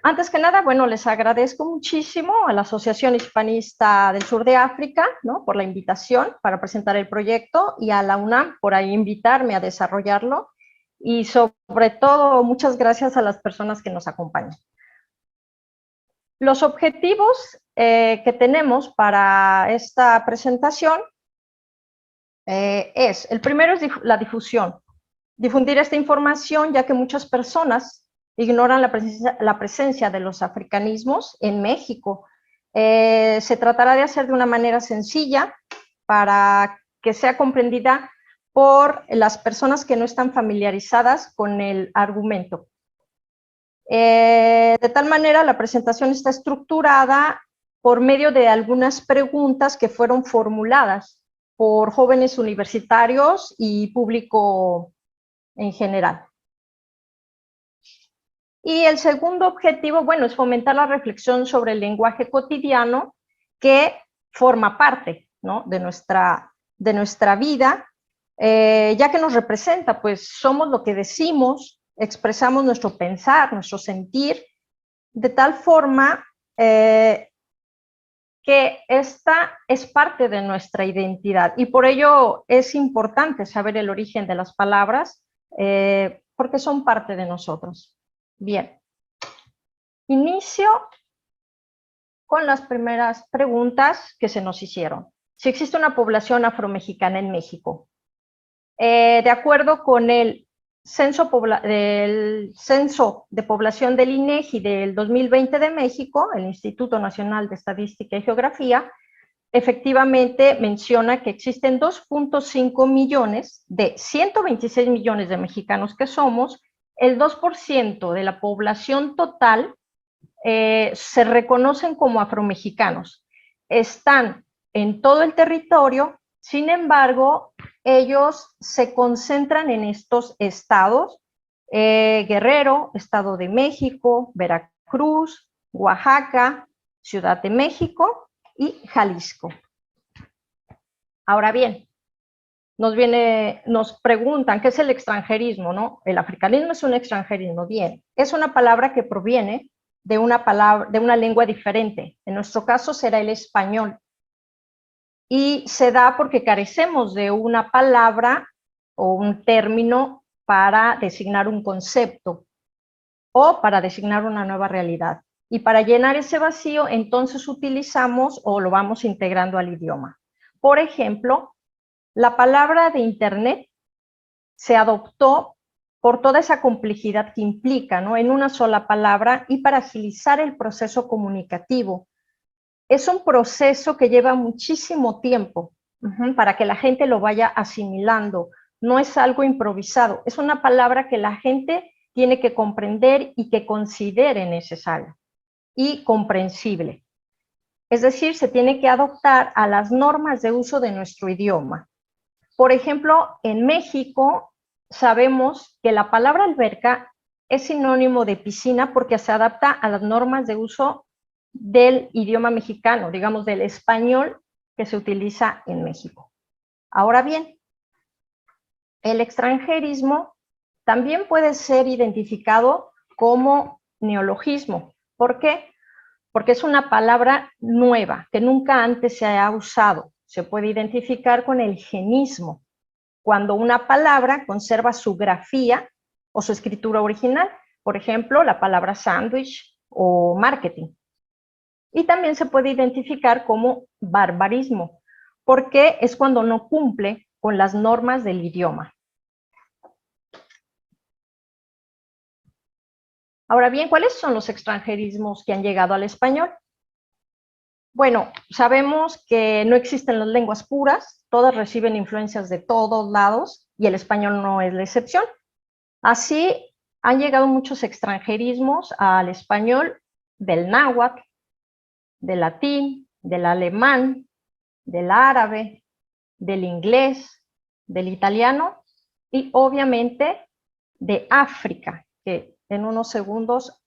Antes que nada, bueno, les agradezco muchísimo a la Asociación Hispanista del Sur de África, ¿no?, por la invitación para presentar el proyecto, y a la UNAM por ahí invitarme a desarrollarlo, y sobre todo muchas gracias a las personas que nos acompañan. Los objetivos que tenemos para esta presentación el primero es la difusión, difundir esta información, ya que muchas personas ignoran la presencia de los africanismos en México. Se tratará de hacer de una manera sencilla para que sea comprendida por las personas que no están familiarizadas con el argumento. De tal manera, la presentación está estructurada por medio de algunas preguntas que fueron formuladas por jóvenes universitarios y público en general. Y el segundo objetivo, bueno, es fomentar la reflexión sobre el lenguaje cotidiano que forma parte, ¿no?, de nuestra vida, ya que nos representa, pues somos lo que decimos, expresamos nuestro pensar, nuestro sentir, de tal forma que esta es parte de nuestra identidad, y por ello es importante saber el origen de las palabras, porque son parte de nosotros. Bien, inicio con las primeras preguntas que se nos hicieron. Si existe una población afromexicana en México. De acuerdo con el censo de población del INEGI del 2020 de México, el Instituto Nacional de Estadística y Geografía, efectivamente menciona que existen 2.5 millones de 126 millones de mexicanos que somos. El 2% de la población total se reconocen como afromexicanos. Están en todo el territorio, sin embargo, ellos se concentran en estos estados: Guerrero, Estado de México, Veracruz, Oaxaca, Ciudad de México y Jalisco. Ahora bien, nos preguntan qué es el extranjerismo, ¿no? El africanismo es un extranjerismo. Bien, es una palabra que proviene de una lengua diferente. En nuestro caso será el español. Y se da porque carecemos de una palabra o un término para designar un concepto o para designar una nueva realidad. Y para llenar ese vacío, entonces utilizamos o lo vamos integrando al idioma. Por ejemplo, la palabra de Internet se adoptó por toda esa complejidad que implica, ¿no?, en una sola palabra, y para agilizar el proceso comunicativo. Es un proceso que lleva muchísimo tiempo para que la gente lo vaya asimilando. No es algo improvisado, es una palabra que la gente tiene que comprender y que considere necesaria y comprensible. Es decir, se tiene que adoptar a las normas de uso de nuestro idioma. Por ejemplo, en México sabemos que la palabra alberca es sinónimo de piscina porque se adapta a las normas de uso del idioma mexicano, digamos del español que se utiliza en México. Ahora bien, el extranjerismo también puede ser identificado como neologismo. ¿Por qué? Porque es una palabra nueva que nunca antes se ha usado. Se puede identificar con el genismo, cuando una palabra conserva su grafía o su escritura original. Por ejemplo, la palabra sándwich o marketing. Y también se puede identificar como barbarismo, porque es cuando no cumple con las normas del idioma. Ahora bien, ¿cuáles son los extranjerismos que han llegado al español? Bueno, sabemos que no existen las lenguas puras, todas reciben influencias de todos lados y el español no es la excepción. Así, han llegado muchos extranjerismos al español del náhuatl, del latín, del alemán, del árabe, del inglés, del italiano y obviamente de África, que en unos segundos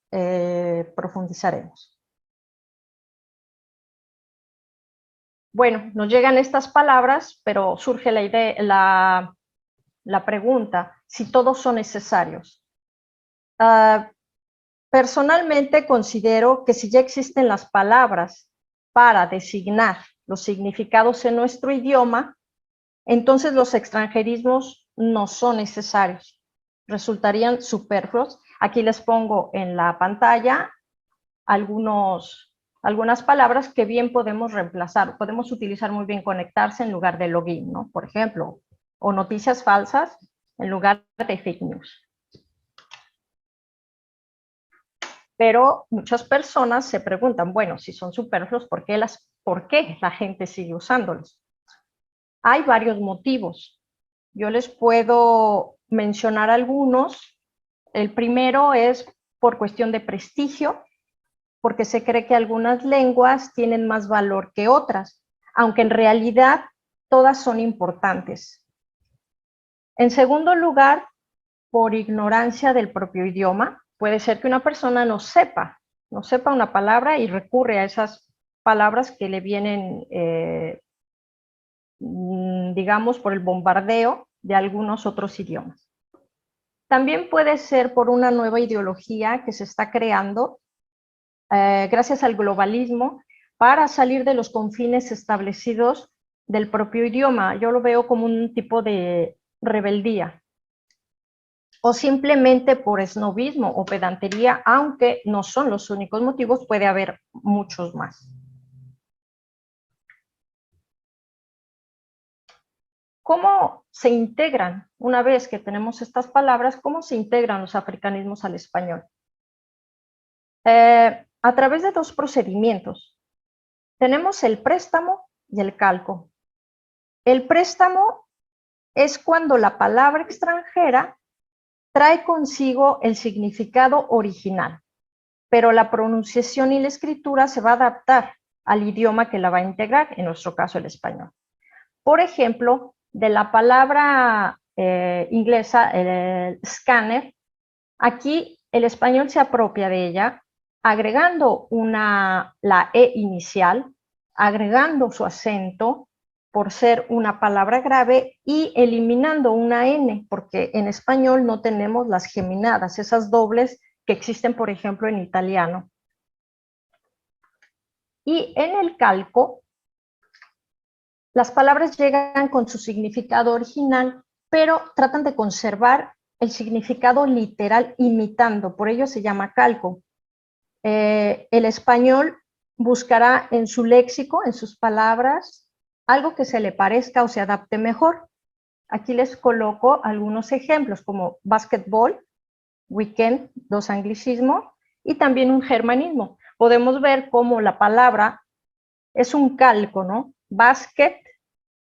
profundizaremos. Bueno, nos llegan estas palabras, pero surge la pregunta, si todos son necesarios. Personalmente considero que si ya existen las palabras para designar los significados en nuestro idioma, entonces los extranjerismos no son necesarios, resultarían superfluos. Aquí les pongo en la pantalla algunas palabras que bien podemos reemplazar, podemos utilizar muy bien conectarse en lugar de login, ¿no? Por ejemplo, o noticias falsas en lugar de fake news. Pero muchas personas se preguntan, bueno, si son superfluos, ¿por qué la gente sigue usándolos? Hay varios motivos. Yo les puedo mencionar algunos. El primero es por cuestión de prestigio, porque se cree que algunas lenguas tienen más valor que otras, aunque en realidad todas son importantes. En segundo lugar, por ignorancia del propio idioma. Puede ser que una persona no sepa una palabra y recurre a esas palabras que le vienen, digamos, por el bombardeo de algunos otros idiomas. También puede ser por una nueva ideología que se está creando gracias al globalismo para salir de los confines establecidos del propio idioma. Yo lo veo como un tipo de rebeldía. O simplemente por esnobismo o pedantería, aunque no son los únicos motivos, puede haber muchos más. ¿Cómo se integran, una vez que tenemos estas palabras, cómo se integran los africanismos al español? A través de dos procedimientos. Tenemos el préstamo y el calco. El préstamo es cuando la palabra extranjera trae consigo el significado original, pero la pronunciación y la escritura se va a adaptar al idioma que la va a integrar, en nuestro caso el español. Por ejemplo, de la palabra inglesa, el scanner, aquí el español se apropia de ella, agregando la E inicial, agregando su acento, por ser una palabra grave, y eliminando una N, porque en español no tenemos las geminadas, esas dobles que existen, por ejemplo, en italiano. Y en el calco, las palabras llegan con su significado original, pero tratan de conservar el significado literal imitando, por ello se llama calco. El español buscará en su léxico, en sus palabras, algo que se le parezca o se adapte mejor. Aquí les coloco algunos ejemplos como básquetbol, weekend, dos anglicismos, y también un germanismo. Podemos ver cómo la palabra es un calco, ¿no? Basket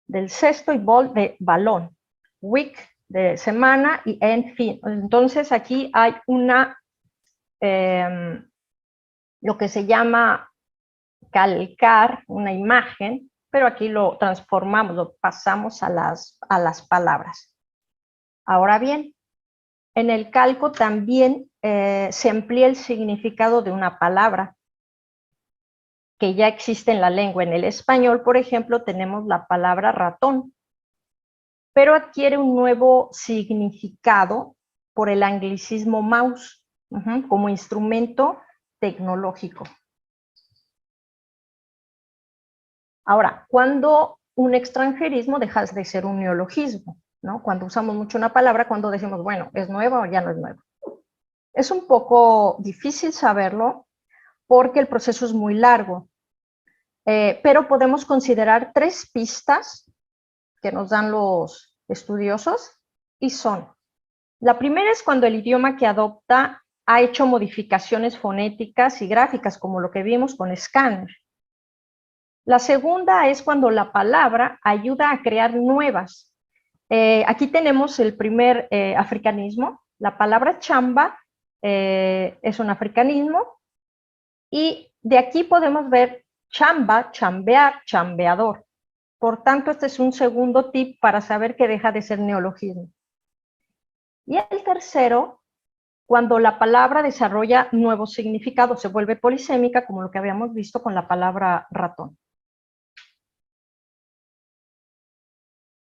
del cesto y ball de balón, week de semana y en fin. Entonces aquí hay lo que se llama calcar una imagen, pero aquí lo transformamos, lo pasamos a las palabras. Ahora bien, en el calco también se amplía el significado de una palabra que ya existe en la lengua. En el español, por ejemplo, tenemos la palabra ratón, pero adquiere un nuevo significado por el anglicismo mouse, como instrumento tecnológico. Ahora, cuando un extranjerismo deja de ser un neologismo, ¿no? Cuando usamos mucho una palabra, cuando decimos, bueno, ¿es nueva o ya no es nueva? Es un poco difícil saberlo porque el proceso es muy largo, pero podemos considerar 3 pistas que nos dan los estudiosos y son: la primera es cuando el idioma que adopta ha hecho modificaciones fonéticas y gráficas, como lo que vimos con Scanner. La segunda es cuando la palabra ayuda a crear nuevas. Aquí tenemos el primer africanismo. La palabra chamba es un africanismo y de aquí podemos ver chamba, chambear, chambeador. Por tanto, este es un segundo tip para saber que deja de ser neologismo. Y el tercero, cuando la palabra desarrolla nuevos significados, se vuelve polisémica, como lo que habíamos visto con la palabra ratón.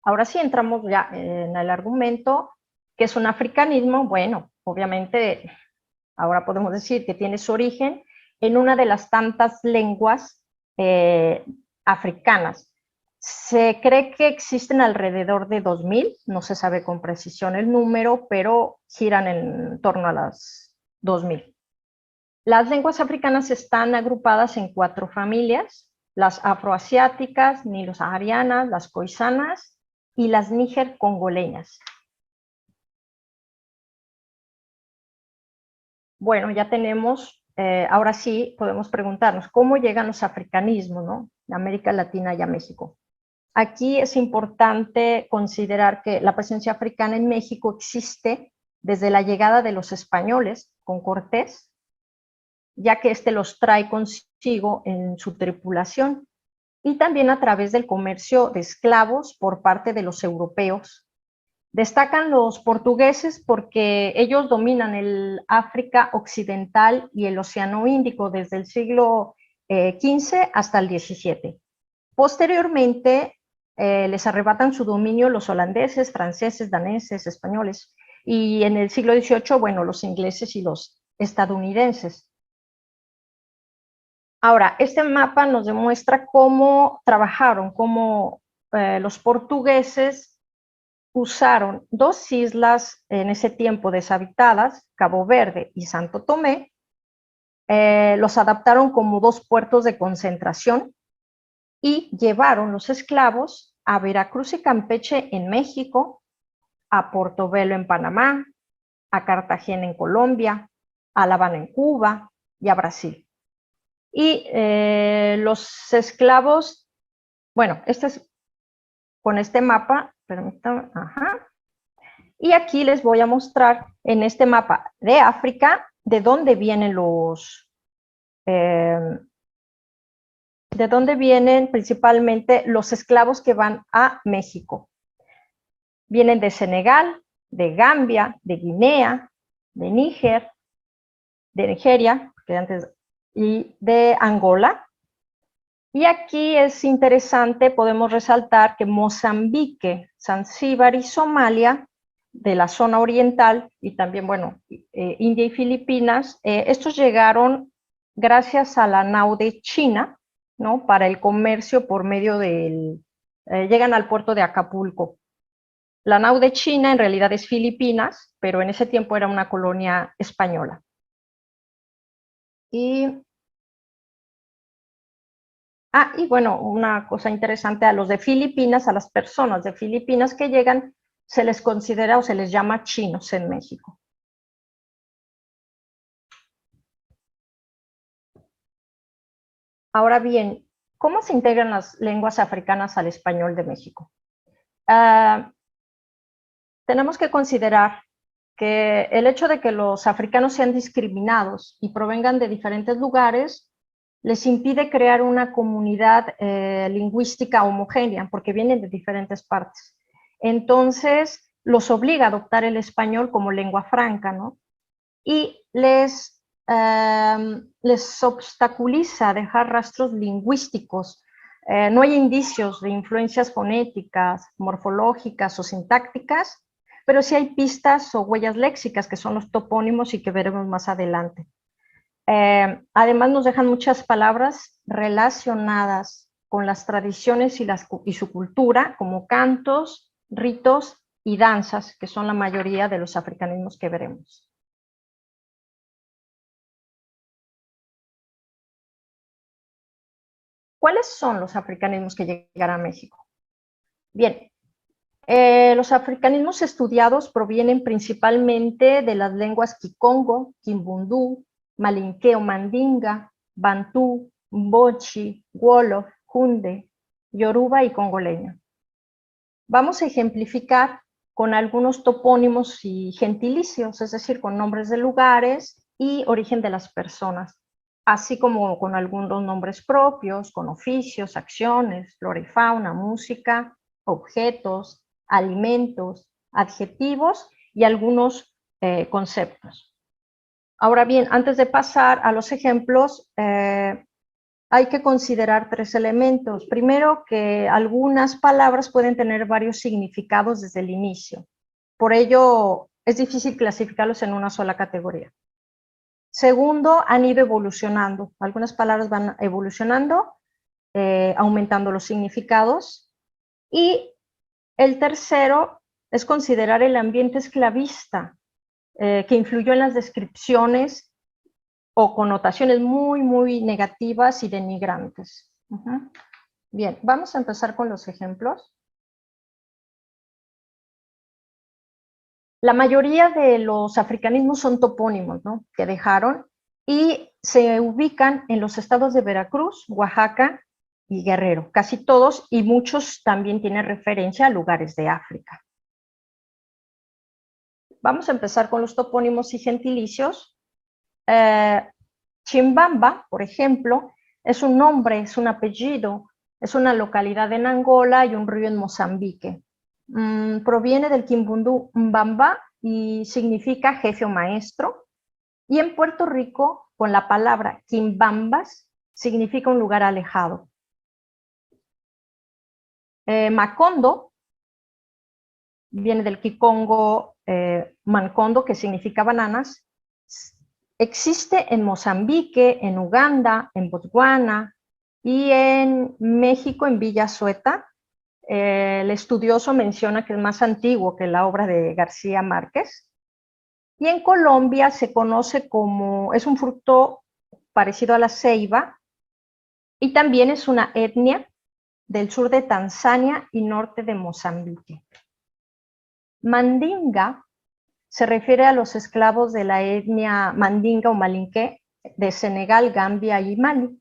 Ahora sí entramos ya en el argumento, que es un africanismo. Bueno, obviamente Ahora podemos decir que tiene su origen en una de las tantas lenguas africanas. Se cree que existen alrededor de 2000, no se sabe con precisión el número, pero giran en torno a las 2000. Las lenguas africanas están agrupadas en 4 familias: las afroasiáticas, nilo-saharianas, las khoisanas y las níger-congoleñas. Bueno, ya tenemos, ahora sí podemos preguntarnos, ¿cómo llegan los africanismos, ¿no?, de América Latina y a México? Aquí es importante considerar que la presencia africana en México existe desde la llegada de los españoles con Cortés, ya que éste los trae consigo en su tripulación, y también a través del comercio de esclavos por parte de los europeos. Destacan los portugueses porque ellos dominan el África Occidental y el Océano Índico desde el siglo XV hasta el XVII. Posteriormente, les arrebatan su dominio los holandeses, franceses, daneses, españoles, y en el siglo XVIII, bueno, los ingleses y los estadounidenses. Ahora, este mapa nos demuestra cómo trabajaron, cómo los portugueses usaron 2 islas en ese tiempo deshabitadas, Cabo Verde y Santo Tomé, los adaptaron como 2 puertos de concentración y llevaron los esclavos a Veracruz y Campeche en México, a Portobelo en Panamá, a Cartagena en Colombia, a La Habana en Cuba y a Brasil. Y los esclavos, bueno, con este mapa, permítanme, y aquí les voy a mostrar en este mapa de África de dónde vienen principalmente los esclavos que van a México. Vienen de Senegal, de Gambia, de Guinea, de Níger, de Nigeria, y de Angola. Y aquí es interesante, podemos resaltar que Mozambique, Zanzíbar y Somalia, de la zona oriental, y también, bueno, India y Filipinas, estos llegaron gracias a la nao de China, ¿no?, para el comercio por medio llegan al puerto de Acapulco. La nao de China en realidad es Filipinas, pero en ese tiempo era una colonia española. Y bueno, una cosa interesante, a los de Filipinas, a las personas de Filipinas que llegan, se les considera o se les llama chinos en México. Ahora bien, ¿cómo se integran las lenguas africanas al español de México? Tenemos que considerar que el hecho de que los africanos sean discriminados y provengan de diferentes lugares les impide crear una comunidad lingüística homogénea, porque vienen de diferentes partes. Entonces, los obliga a adoptar el español como lengua franca, ¿no? Y les obstaculiza dejar rastros lingüísticos. No hay indicios de influencias fonéticas, morfológicas o sintácticas, pero sí hay pistas o huellas léxicas, que son los topónimos y que veremos más adelante. Además nos dejan muchas palabras relacionadas con las tradiciones y su cultura, como cantos, ritos y danzas, que son la mayoría de los africanismos que veremos. ¿Cuáles son los africanismos que llegarán a México? Bien, los africanismos estudiados provienen principalmente de las lenguas kikongo, kimbundú, malinqueo mandinga, bantú, mbochi, wolof, hunde, yoruba y congoleño. Vamos a ejemplificar con algunos topónimos y gentilicios, es decir, con nombres de lugares y origen de las personas, así como con algunos nombres propios, con oficios, acciones, flora y fauna, música, objetos, alimentos, adjetivos y algunos conceptos. Ahora bien, antes de pasar a los ejemplos, hay que considerar 3 elementos. Primero, que algunas palabras pueden tener varios significados desde el inicio. Por ello, es difícil clasificarlos en una sola categoría. Segundo, han ido evolucionando. Algunas palabras van evolucionando, aumentando los significados. Y el tercero es considerar el ambiente esclavista, que influyó en las descripciones o connotaciones muy, muy negativas y denigrantes. Bien, vamos a empezar con los ejemplos. La mayoría de los africanismos son topónimos, ¿no?, que dejaron y se ubican en los estados de Veracruz, Oaxaca y Guerrero, casi todos, y muchos también tienen referencia a lugares de África. Vamos a empezar con los topónimos y gentilicios. Chimbamba, por ejemplo, es un nombre, es un apellido, es una localidad en Angola y un río en Mozambique. Proviene del quimbundú mbamba y significa jefe o maestro. Y en Puerto Rico, con la palabra quimbambas, significa un lugar alejado. Macondo viene del kikongo mancondo, que significa bananas. Existe en Mozambique, en Uganda, en Botswana y en México, en Villa Sueta. El estudioso menciona que es más antiguo que la obra de García Márquez. Y en Colombia se conoce como, es un fruto parecido a la ceiba y también es una etnia del sur de Tanzania y norte de Mozambique. Mandinga se refiere a los esclavos de la etnia mandinga o malinqué de Senegal, Gambia y Mali.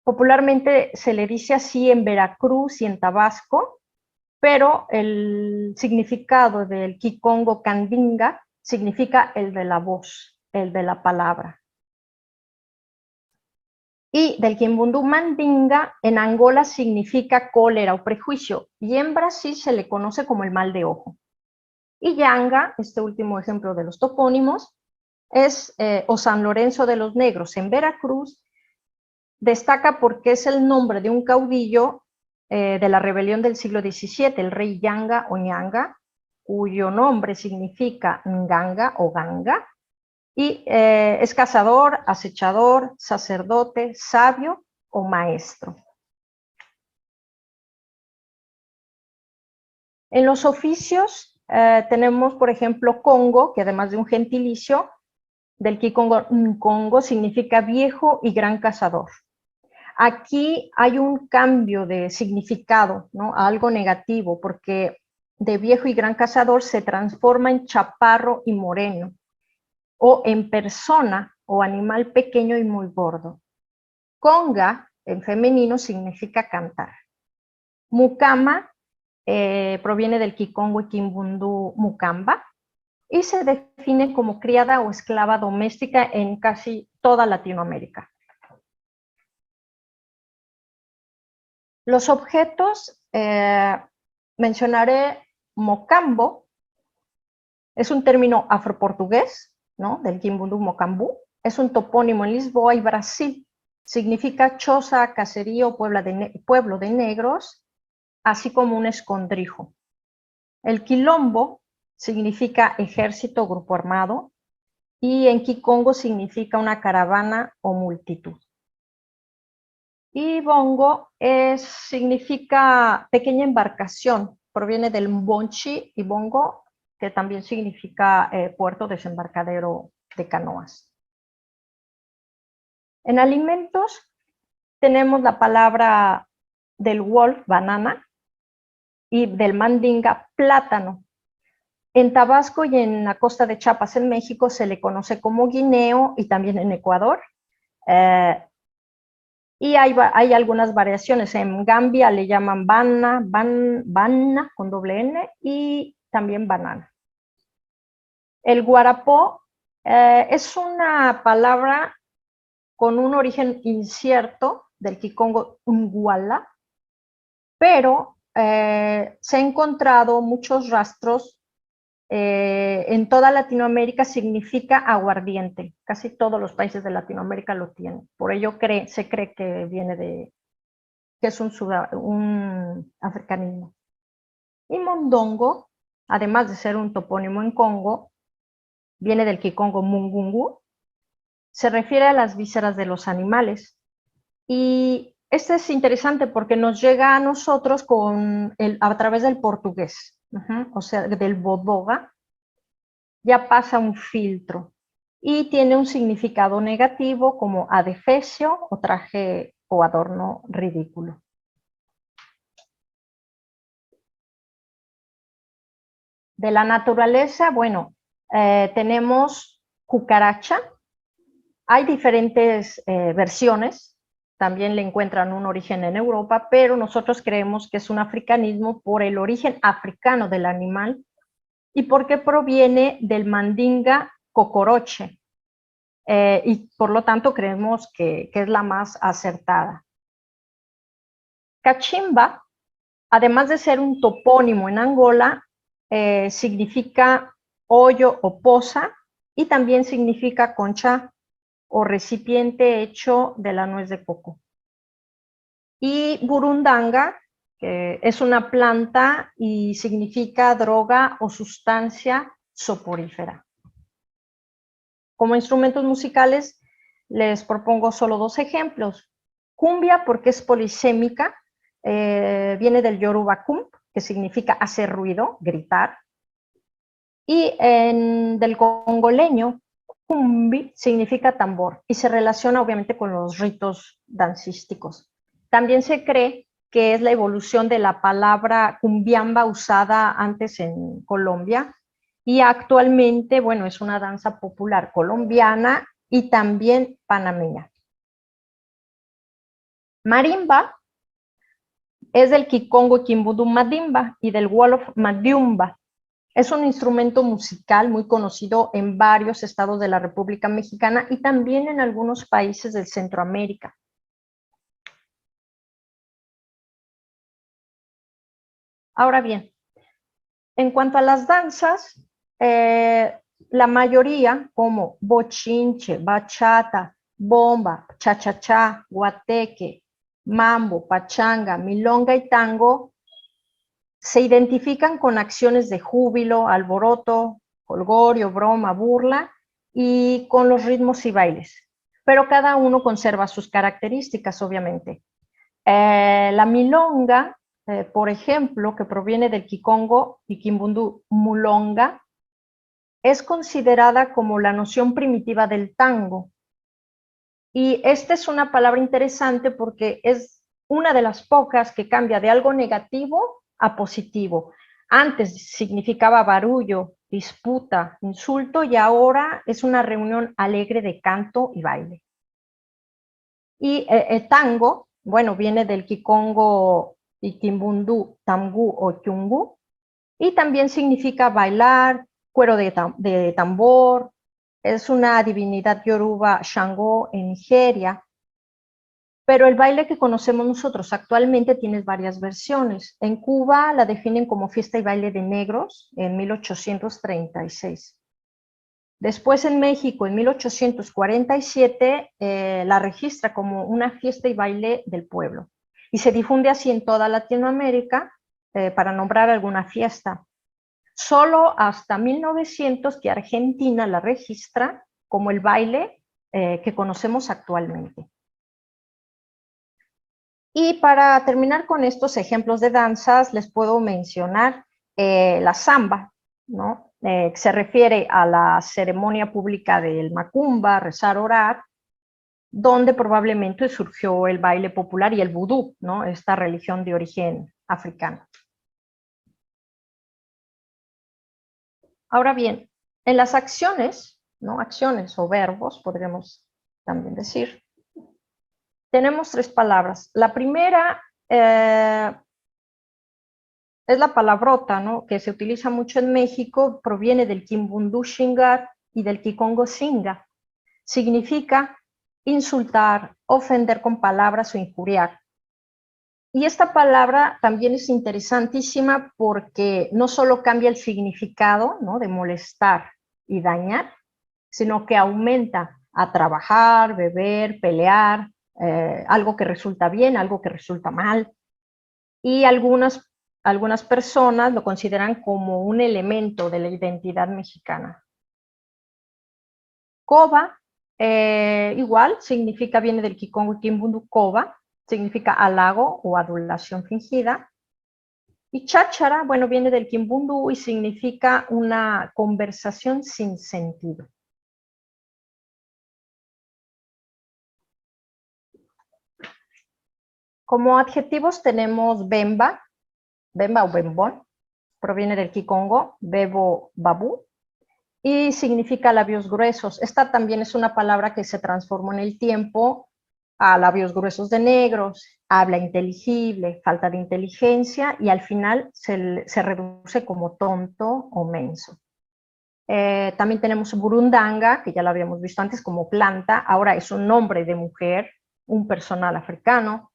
Popularmente se le dice así en Veracruz y en Tabasco, pero el significado del kikongo candinga significa el de la voz, el de la palabra. Y del quimbundú mandinga en Angola significa cólera o prejuicio, y en Brasil se le conoce como el mal de ojo. Y Yanga, este último ejemplo de los topónimos, es o San Lorenzo de los Negros en Veracruz. Destaca porque es el nombre de un caudillo de la rebelión del siglo XVII, el rey Yanga o Ñanga, cuyo nombre significa Nganga o Ganga, y es cazador, acechador, sacerdote, sabio o maestro. En los oficios tenemos, por ejemplo, Congo, que además de un gentilicio, del kikongo Nkongo, significa viejo y gran cazador. Aquí hay un cambio de significado, ¿no?, a algo negativo, porque de viejo y gran cazador se transforma en chaparro y moreno, o en persona o animal pequeño y muy gordo. Conga, en femenino, significa cantar. Mukama proviene del kikongo y kimbundú mukamba, y se define como criada o esclava doméstica en casi toda Latinoamérica. Los objetos, mencionaré mocambo, es un término afroportugués, ¿no?, del quimbundú mocambú, es un topónimo en Lisboa y Brasil, significa choza, caserío, pueblo de negros, así como un escondrijo. El quilombo significa ejército o grupo armado, y en kikongo significa una caravana o multitud. Y bongo significa pequeña embarcación, proviene del mbonchi y bongo, que también significa puerto desembarcadero de canoas. En alimentos tenemos la palabra del wolf, banana, y del mandinga, plátano. En Tabasco y en la costa de Chiapas, en México, se le conoce como guineo, y también en Ecuador. Y hay algunas variaciones. En Gambia le llaman banna con doble N, y también banana. El guarapó es una palabra con un origen incierto del kikongo unguala, pero se han encontrado muchos rastros en toda Latinoamérica. Significa aguardiente. Casi todos los países de Latinoamérica lo tienen. Por ello se cree que viene que es un africanismo. Y mondongo, además de ser un topónimo en Congo, viene del kikongo mungungu, se refiere a las vísceras de los animales. Y este es interesante porque nos llega a nosotros a través del portugués, o sea, del bodoga, ya pasa un filtro y tiene un significado negativo como adefesio o traje o adorno ridículo. De la naturaleza, bueno, tenemos cucaracha. Hay diferentes versiones, también le encuentran un origen en Europa, pero nosotros creemos que es un africanismo por el origen africano del animal y porque proviene del mandinga cocoroche, y por lo tanto creemos que es la más acertada. Cachimba, además de ser un topónimo en Angola, significa hoyo o poza y también significa concha o recipiente hecho de la nuez de coco. Y burundanga, que es una planta y significa droga o sustancia soporífera. Como instrumentos musicales les propongo solo dos ejemplos. Cumbia, porque es polisémica, viene del yoruba kum, que significa hacer ruido, gritar. Y del congoleño, cumbi significa tambor y se relaciona obviamente con los ritos dancísticos. También se cree que es la evolución de la palabra cumbiamba usada antes en Colombia y actualmente, bueno, es una danza popular colombiana y también panameña. Marimba es del Kikongo Kimbundu Madimba y del Wolof Madiumba. Es un instrumento musical muy conocido en varios estados de la República Mexicana y también en algunos países de Centroamérica. Ahora bien, en cuanto a las danzas, la mayoría, como bochinche, bachata, bomba, cha-cha-cha, guateque, mambo, pachanga, milonga y tango, se identifican con acciones de júbilo, alboroto, jolgorio, broma, burla y con los ritmos y bailes. Pero cada uno conserva sus características, obviamente. La milonga, por ejemplo, que proviene del Kikongo y Kimbundu mulonga, es considerada como la noción primitiva del tango. Y esta es una palabra interesante porque es una de las pocas que cambia de algo negativo a positivo. Antes significaba barullo, disputa, insulto y ahora es una reunión alegre de canto y baile. Y el tango, bueno, viene del Kikongo y Kimbundu, Tamgu o Chungu, y también significa bailar, cuero de tambor, es una divinidad yoruba, Shango, en Nigeria, pero el baile que conocemos nosotros actualmente tiene varias versiones. En Cuba la definen como fiesta y baile de negros en 1836. Después en México, en 1847, la registra como una fiesta y baile del pueblo. Y se difunde así en toda Latinoamérica para nombrar alguna fiesta. Solo hasta 1900 que Argentina la registra como el baile que conocemos actualmente. Y para terminar con estos ejemplos de danzas, les puedo mencionar la samba, ¿no? Se refiere a la ceremonia pública del macumba, rezar, orar, donde probablemente surgió el baile popular y el vudú, ¿no? Esta religión de origen africano. Ahora bien, en las acciones, ¿no? Acciones o verbos, podríamos también decir, tenemos tres palabras. La primera es la palabrota, ¿no? Que se utiliza mucho en México, proviene del Kimbundu Shingar y del Kikongo Singa. Significa insultar, ofender con palabras o injuriar. Y esta palabra también es interesantísima porque no solo cambia el significado, ¿no? De molestar y dañar, sino que aumenta a trabajar, beber, pelear, algo que resulta bien, algo que resulta mal. Y algunas personas lo consideran como un elemento de la identidad mexicana. Coba Igual, significa, viene del Kikongo y Kimbundu Koba, significa halago o adulación fingida. Y cháchara, bueno, viene del Kimbundu y significa una conversación sin sentido. Como adjetivos tenemos bemba, bemba o bembón, proviene del Kikongo, bebo, babú, y significa labios gruesos. Esta también es una palabra que se transformó en el tiempo a labios gruesos de negros, habla inteligible, falta de inteligencia, y al final se reduce como tonto o menso. También tenemos burundanga, que ya lo habíamos visto antes como planta, ahora es un nombre de mujer, un personal africano,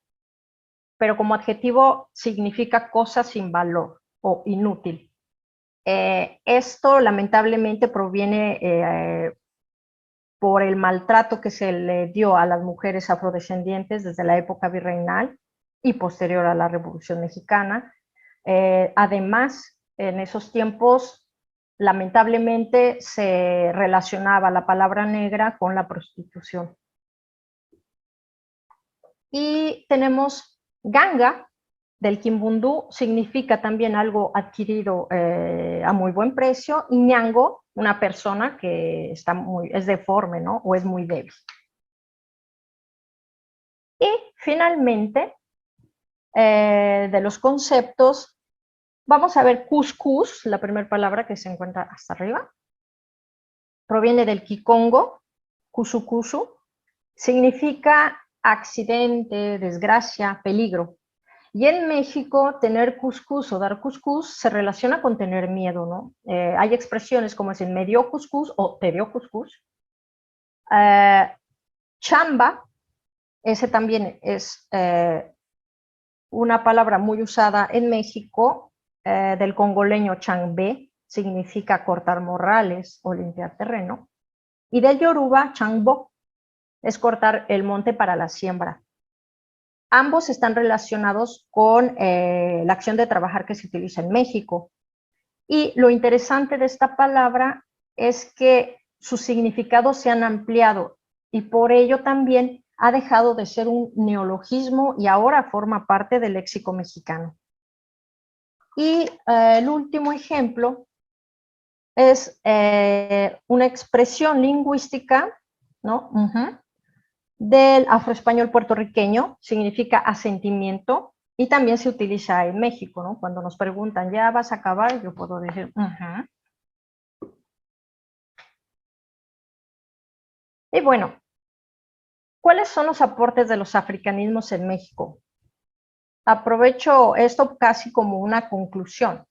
pero como adjetivo significa cosa sin valor o inútil. Esto lamentablemente proviene por el maltrato que se le dio a las mujeres afrodescendientes desde la época virreinal y posterior a la Revolución Mexicana. Además, en esos tiempos, lamentablemente se relacionaba la palabra negra con la prostitución. Y tenemos ganga, del Kimbundú, significa también algo adquirido a muy buen precio, y ñango, una persona que es deforme, ¿no? O es muy débil. Y finalmente, de los conceptos, vamos a ver cuscús, la primera palabra que se encuentra hasta arriba. Proviene del Kikongo, kusu, significa accidente, desgracia, peligro. Y en México, tener cuscús o dar cuscús se relaciona con tener miedo, ¿no? Hay expresiones como es me dio cuscús o te dio cuscús. Chamba, ese también es una palabra muy usada en México, del congoleño changbe, significa cortar morrales o limpiar terreno. Y del yoruba, changbo, es cortar el monte para la siembra. Ambos están relacionados con la acción de trabajar que se utiliza en México. Y lo interesante de esta palabra es que sus significados se han ampliado y por ello también ha dejado de ser un neologismo y ahora forma parte del léxico mexicano. Y el último ejemplo es una expresión lingüística, ¿no? Del afroespañol puertorriqueño, significa asentimiento, y también se utiliza en México, ¿no? Cuando nos preguntan, ¿ya vas a acabar? Yo puedo decir, Y bueno, ¿cuáles son los aportes de los africanismos en México? Aprovecho esto casi como una conclusión,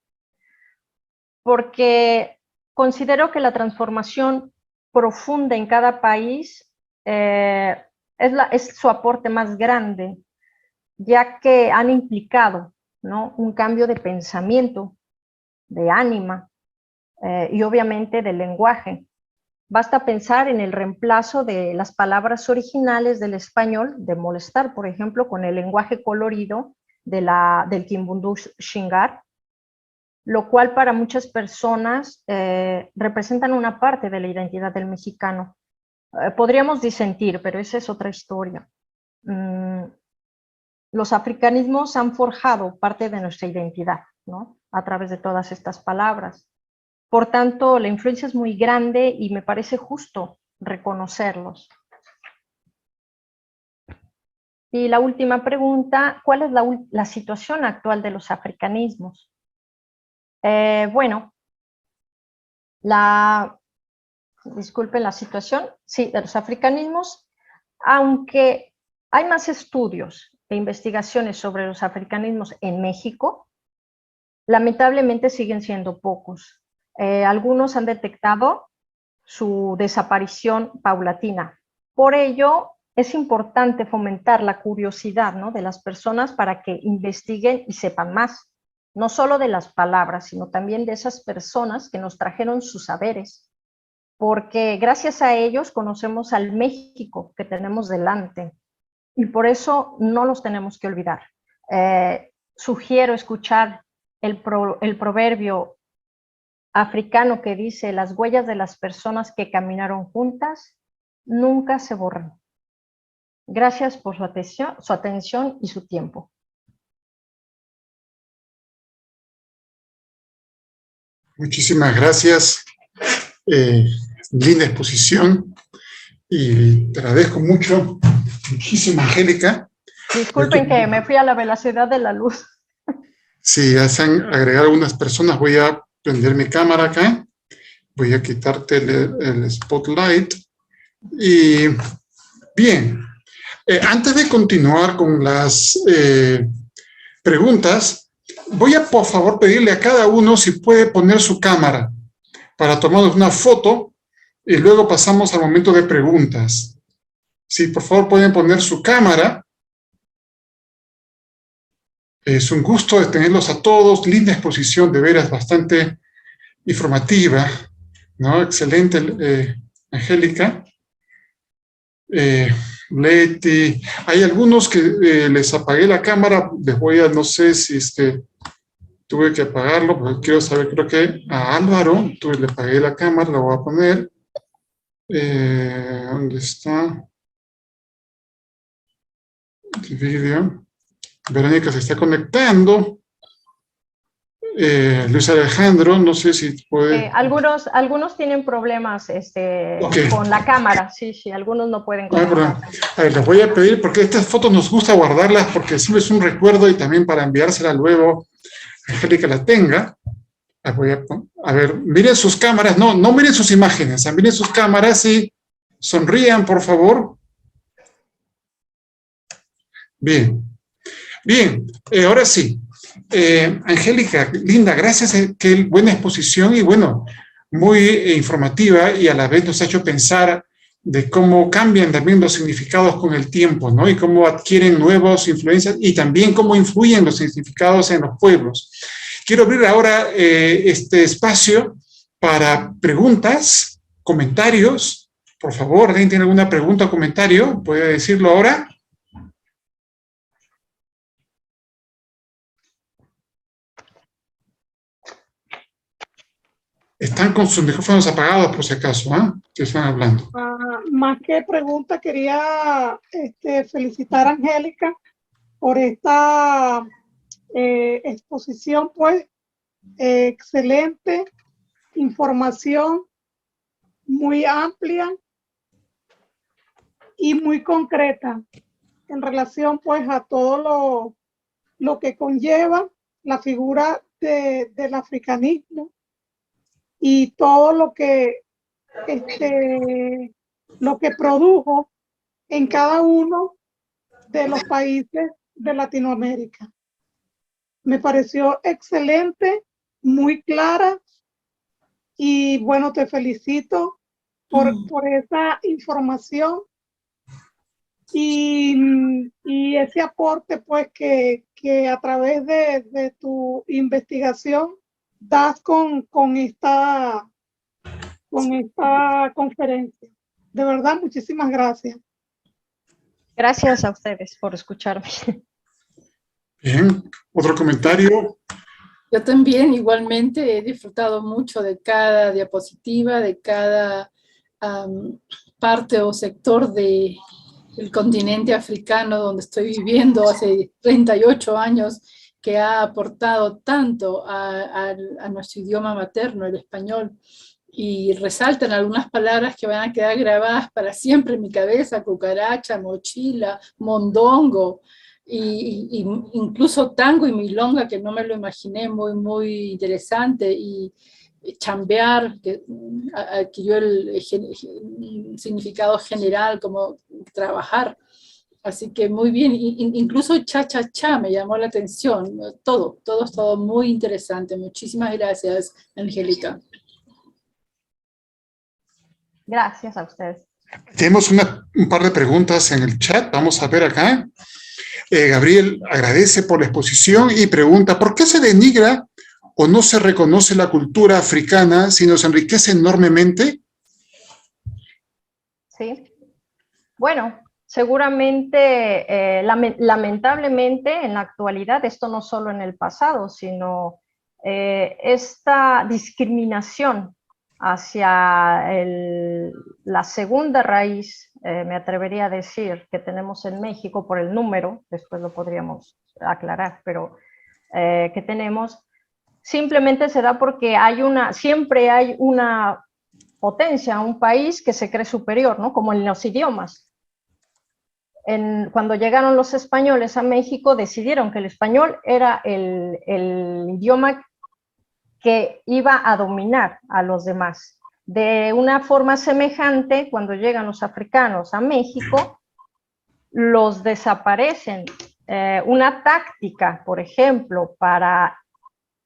porque considero que la transformación profunda en cada país es su aporte más grande, ya que han implicado, ¿no? Un cambio de pensamiento, de ánima y obviamente del lenguaje. Basta pensar en el reemplazo de las palabras originales del español, de molestar, por ejemplo, con el lenguaje colorido del Kimbundu Shingar, lo cual para muchas personas representan una parte de la identidad del mexicano. Podríamos disentir, pero esa es otra historia. Los africanismos han forjado parte de nuestra identidad, ¿no? A través de todas estas palabras. Por tanto, la influencia es muy grande y me parece justo reconocerlos. Y la última pregunta, ¿cuál es la situación actual de los africanismos? Bueno, disculpen la situación, sí, de los africanismos, aunque hay más estudios e investigaciones sobre los africanismos en México, lamentablemente siguen siendo pocos. Algunos han detectado su desaparición paulatina. Por ello, es importante fomentar la curiosidad, ¿no? De las personas para que investiguen y sepan más, no solo de las palabras, sino también de esas personas que nos trajeron sus saberes, porque gracias a ellos conocemos al México que tenemos delante y por eso no los tenemos que olvidar. Sugiero escuchar el proverbio africano que dice: las huellas de las personas que caminaron juntas nunca se borran. Gracias por su atención y su tiempo. Muchísimas gracias. Linda exposición. Y te agradezco mucho. Muchísimo, Angélica. Disculpen que me fui a la velocidad de la luz. Sí, ya se han agregado algunas personas. Voy a prender mi cámara acá. Voy a quitarte el spotlight. Y bien, antes de continuar con las preguntas, voy a por favor pedirle a cada uno si puede poner su cámara para tomarnos una foto y luego pasamos al momento de preguntas. Sí, por favor pueden poner su cámara. Es un gusto de tenerlos a todos. Linda exposición, de veras, bastante informativa, ¿no? Excelente, Angélica. Leti. Hay algunos que les apagué la cámara. Les voy a, no sé si es que tuve que apagarlo, porque quiero saber, creo que a Álvaro, le apagué la cámara, la voy a poner. ¿Dónde está? El vídeo. Verónica se está conectando. Luis Alejandro, no sé si puede... Algunos tienen problemas con la cámara, sí, algunos no pueden conectar. A ver, les voy a pedir, porque estas fotos nos gusta guardarlas, porque siempre es un recuerdo y también para enviársela luego, Angélica la tenga. A ver, miren sus cámaras, no miren sus imágenes, miren sus cámaras y sonrían, por favor. Bien, ahora sí. Angélica, linda, gracias, qué buena exposición y bueno, muy informativa y a la vez nos ha hecho pensar de cómo cambian también los significados con el tiempo, ¿no? Y cómo adquieren nuevas influencias y también cómo influyen los significados en los pueblos. Quiero abrir ahora este espacio para preguntas, comentarios. Por favor, ¿alguien tiene alguna pregunta o comentario? ¿Puede decirlo ahora? Están con sus micrófonos apagados, por si acaso, ¿eh? Que están hablando. Más que pregunta, quería felicitar a Angélica por esta exposición, pues, excelente, información muy amplia y muy concreta en relación, pues, a todo lo que conlleva la figura del africanismo y todo lo que produjo en cada uno de los países de Latinoamérica. Me pareció excelente, muy clara y bueno, te felicito por esa información y ese aporte pues que a través de tu investigación das con esta conferencia. De verdad, muchísimas gracias. Gracias a ustedes por escucharme. Bien, ¿otro comentario? Yo también igualmente he disfrutado mucho de cada diapositiva, de cada parte o sector del continente africano donde estoy viviendo hace 38 años, que ha aportado tanto a nuestro idioma materno, el español, y resaltan algunas palabras que van a quedar grabadas para siempre en mi cabeza: cucaracha, mochila, mondongo, y incluso tango y milonga, que no me lo imaginé, muy interesante, y chambear, que adquirió el significado general como trabajar. Así que muy bien, incluso cha-cha-cha me llamó la atención, todo muy interesante. Muchísimas gracias, Angélica. Gracias a ustedes. Tenemos un par de preguntas en el chat, vamos a ver acá. Gabriel agradece por la exposición y pregunta: ¿por qué se denigra o no se reconoce la cultura africana si nos enriquece enormemente? Sí. Bueno, seguramente, lamentablemente, en la actualidad, esto no solo en el pasado, sino esta discriminación hacia la segunda raíz, me atrevería a decir, que tenemos en México por el número, después lo podríamos aclarar, pero que tenemos, simplemente se da porque siempre hay una potencia, un país que se cree superior, ¿no? Como en los idiomas. Cuando llegaron los españoles a México, decidieron que el español era el idioma que iba a dominar a los demás. De una forma semejante, cuando llegan los africanos a México, los desaparecen. Una táctica, por ejemplo, para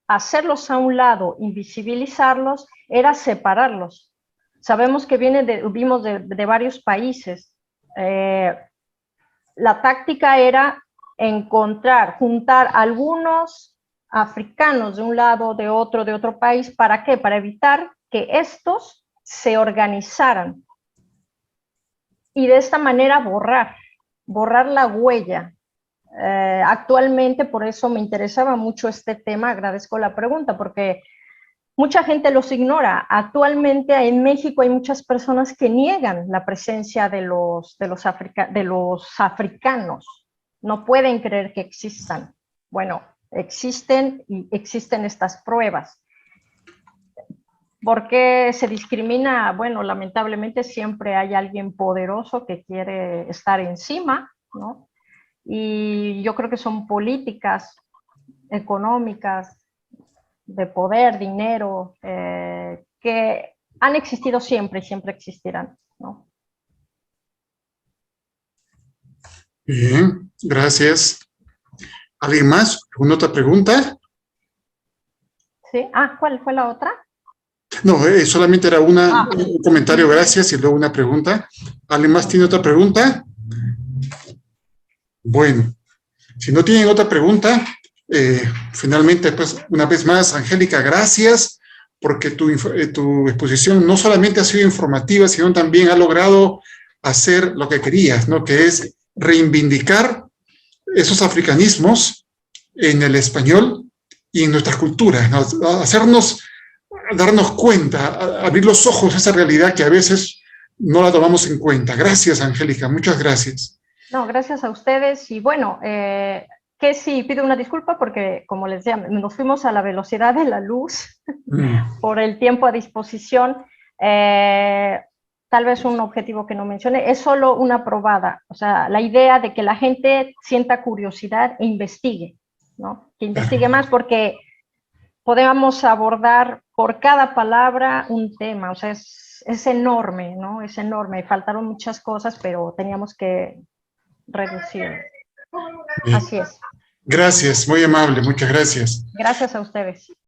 hacerlos a un lado, invisibilizarlos, era separarlos. Sabemos que vimos de varios países. La táctica era juntar algunos africanos de un lado, de otro país. ¿Para qué? Para evitar que estos se organizaran y de esta manera borrar la huella. Actualmente, por eso me interesaba mucho este tema, agradezco la pregunta, porque mucha gente los ignora. Actualmente en México hay muchas personas que niegan la presencia de los africanos. No pueden creer que existan. Bueno, existen y existen estas pruebas. ¿Por qué se discrimina? Bueno, lamentablemente siempre hay alguien poderoso que quiere estar encima, ¿no? Y yo creo que son políticas económicas, de poder, dinero, que han existido siempre y siempre existirán, ¿no? Bien, gracias. ¿Alguien más? ¿Alguna otra pregunta? ¿Sí? ¿Cuál fue la otra? No, solamente era un comentario, gracias, y luego una pregunta. ¿Alguien más tiene otra pregunta? Bueno, si no tienen otra pregunta, finalmente, pues, una vez más, Angélica, gracias, porque tu exposición no solamente ha sido informativa, sino también ha logrado hacer lo que querías, ¿no? Que es reivindicar esos africanismos en el español y en nuestra cultura, ¿no? Darnos cuenta, abrir los ojos a esa realidad que a veces no la tomamos en cuenta. Gracias, Angélica, muchas gracias. No, gracias a ustedes. Y bueno, que sí, pido una disculpa porque, como les decía, nos fuimos a la velocidad de la luz por el tiempo a disposición. Tal vez un objetivo que no mencioné, es solo una probada. O sea, la idea de que la gente sienta curiosidad e investigue, ¿no? Que investigue más, porque podemos abordar por cada palabra un tema. O sea, es enorme, ¿no? Es enorme. Faltaron muchas cosas, pero teníamos que reducir. Así es. Gracias, muy amable, muchas gracias. Gracias a ustedes.